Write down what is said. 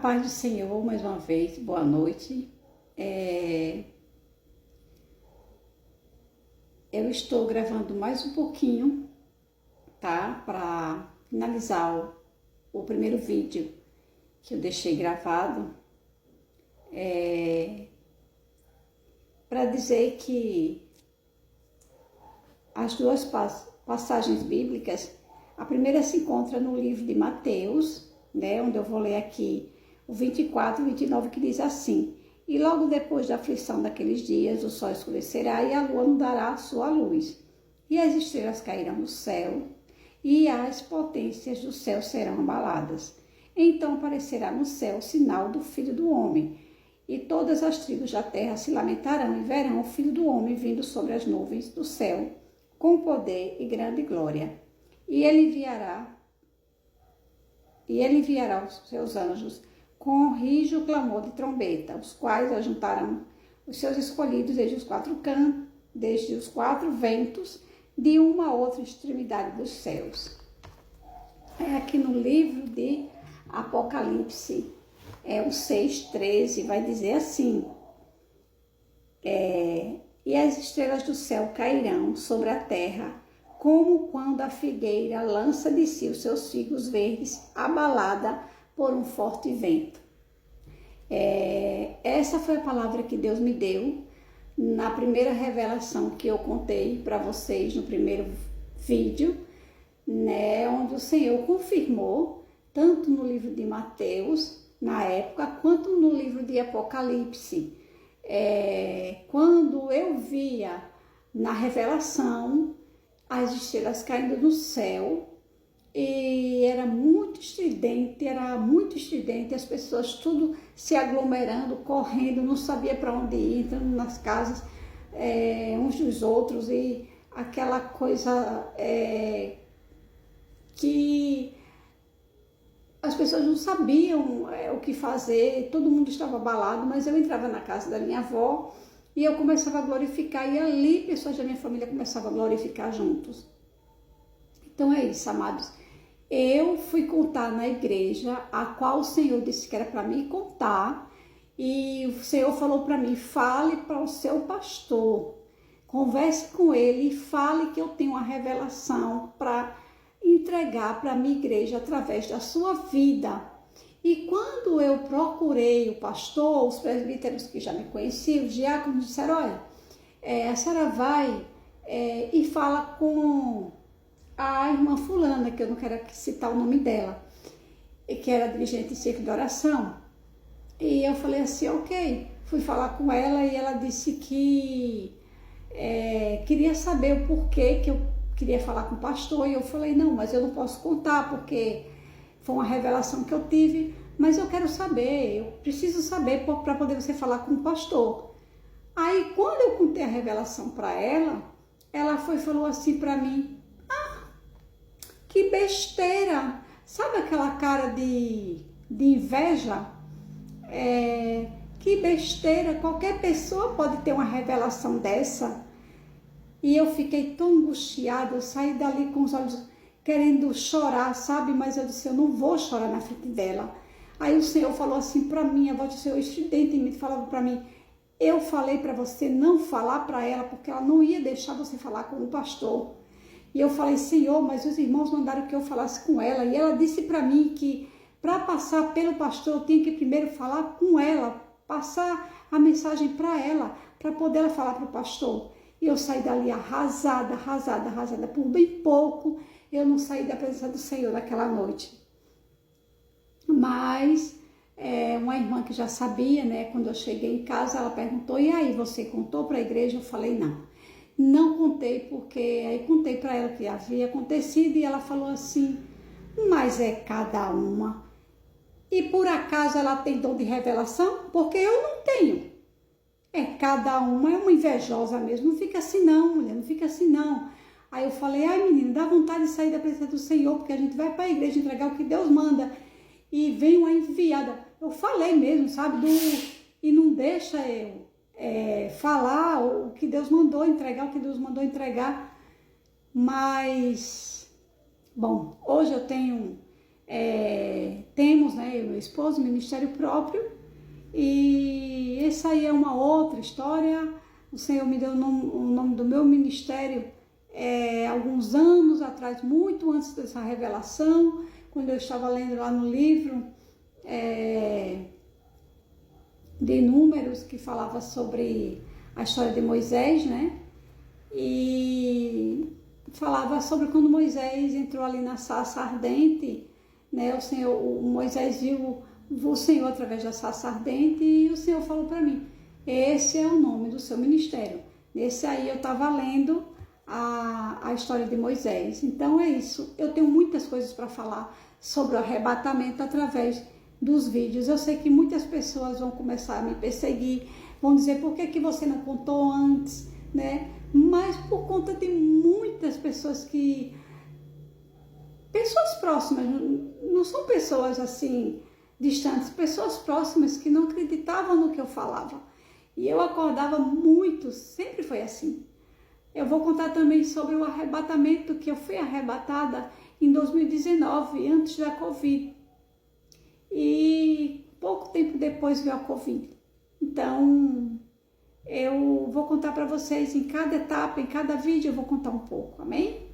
Paz do Senhor, mais uma vez, boa noite. Eu estou gravando mais um pouquinho, tá? Para finalizar o primeiro vídeo que eu deixei gravado. Para dizer que as duas passagens bíblicas, a primeira se encontra no livro de Mateus, né? Onde eu vou ler aqui o 24 e 29, que diz assim: E logo depois da aflição daqueles dias, o sol escurecerá e a lua não dará a sua luz, e as estrelas cairão do céu, e as potências do céu serão abaladas. Então aparecerá no céu o sinal do Filho do Homem, e todas as tribos da terra se lamentarão e verão o Filho do Homem vindo sobre as nuvens do céu, com poder e grande glória. E ele enviará os seus anjos com rijo clamor de trombeta, os quais ajuntarão os seus escolhidos desde os quatro ventos, de uma a outra extremidade dos céus. Aqui no livro de Apocalipse, o 6:13, vai dizer assim: E as estrelas do céu cairão sobre a terra, como quando a figueira lança de si os seus figos verdes, abalada por um forte vento. Essa foi a palavra que Deus me deu na primeira revelação que eu contei para vocês no primeiro vídeo, né, onde o Senhor confirmou, tanto no livro de Mateus, na época, quanto no livro de Apocalipse. Quando eu via na revelação as estrelas caindo do céu, e era muito estridente, as pessoas tudo se aglomerando, correndo, não sabia para onde ir, entrando nas casas uns dos outros, e aquela coisa que as pessoas não sabiam o que fazer, todo mundo estava abalado, mas eu entrava na casa da minha avó e eu começava a glorificar, e ali pessoas da minha família começavam a glorificar juntos. Então é isso, amados. Eu fui contar na igreja, a qual o Senhor disse que era para mim contar, e o Senhor falou para mim: fale para o seu pastor, converse com ele e fale que eu tenho uma revelação para entregar para a minha igreja através da sua vida. E quando eu procurei o pastor, os presbíteros que já me conheciam, os diáconos disseram: olha, a senhora vai e fala com a irmã fulana, que eu não quero citar o nome dela, que era dirigente de círculo de oração. E eu falei assim: ok. Fui falar com ela e ela disse que queria saber o porquê que eu queria falar com o pastor. E eu falei: não, mas eu não posso contar, porque foi uma revelação que eu tive, mas eu quero saber, eu preciso saber para poder você falar com o pastor. Aí, quando eu contei a revelação para ela, ela falou assim para mim: que besteira! Sabe aquela cara de inveja? Que besteira! Qualquer pessoa pode ter uma revelação dessa. E eu fiquei tão angustiada, eu saí dali com os olhos querendo chorar, sabe? Mas eu disse: eu não vou chorar na frente dela. Aí o Senhor falou assim para mim, a voz do Senhor estridentemente falava para mim: eu falei para você não falar para ela, porque ela não ia deixar você falar com o pastor. E eu falei: Senhor, mas os irmãos mandaram que eu falasse com ela. E ela disse para mim que para passar pelo pastor eu tinha que primeiro falar com ela, passar a mensagem para ela, para poder ela falar para o pastor. E eu saí dali arrasada. Por bem pouco eu não saí da presença do Senhor naquela noite. Mas uma irmã que já sabia, né, quando eu cheguei em casa, ela perguntou: e aí, você contou para a igreja? Eu falei: não contei, porque aí contei para ela que havia acontecido, e ela falou assim: mas é cada uma. E por acaso ela tem dom de revelação? Porque eu não tenho. Cada uma, é uma invejosa mesmo. Não fica assim não, mulher, não fica assim não. Aí eu falei: ai, menina, dá vontade de sair da presença do Senhor, porque a gente vai para a igreja entregar o que Deus manda, e vem uma enviada. Eu falei mesmo, sabe, e não deixa eu falar o que Deus mandou entregar, Mas, bom, hoje eu tenho temos, né, eu e meu esposo, ministério próprio, e essa aí é uma outra história. O Senhor me deu o nome do meu ministério alguns anos atrás, muito antes dessa revelação, quando eu estava lendo lá no livro de Números, que falava sobre a história de Moisés, né? E falava sobre quando Moisés entrou ali na sarça ardente, né? O Moisés viu o Senhor através da sarça ardente e o Senhor falou para mim: esse é o nome do seu ministério. Nesse aí eu estava lendo a história de Moisés. Então é isso. Eu tenho muitas coisas para falar sobre o arrebatamento através dos vídeos. Eu sei que muitas pessoas vão começar a me perseguir, vão dizer: por que você não contou antes, né? Mas por conta de muitas pessoas pessoas próximas, não são pessoas assim distantes, pessoas próximas que não acreditavam no que eu falava. E eu acordava muito, sempre foi assim. Eu vou contar também sobre o arrebatamento, que eu fui arrebatada em 2019, antes da Covid. E pouco tempo depois veio a Covid. Então, eu vou contar para vocês em cada etapa, em cada vídeo eu vou contar um pouco, amém?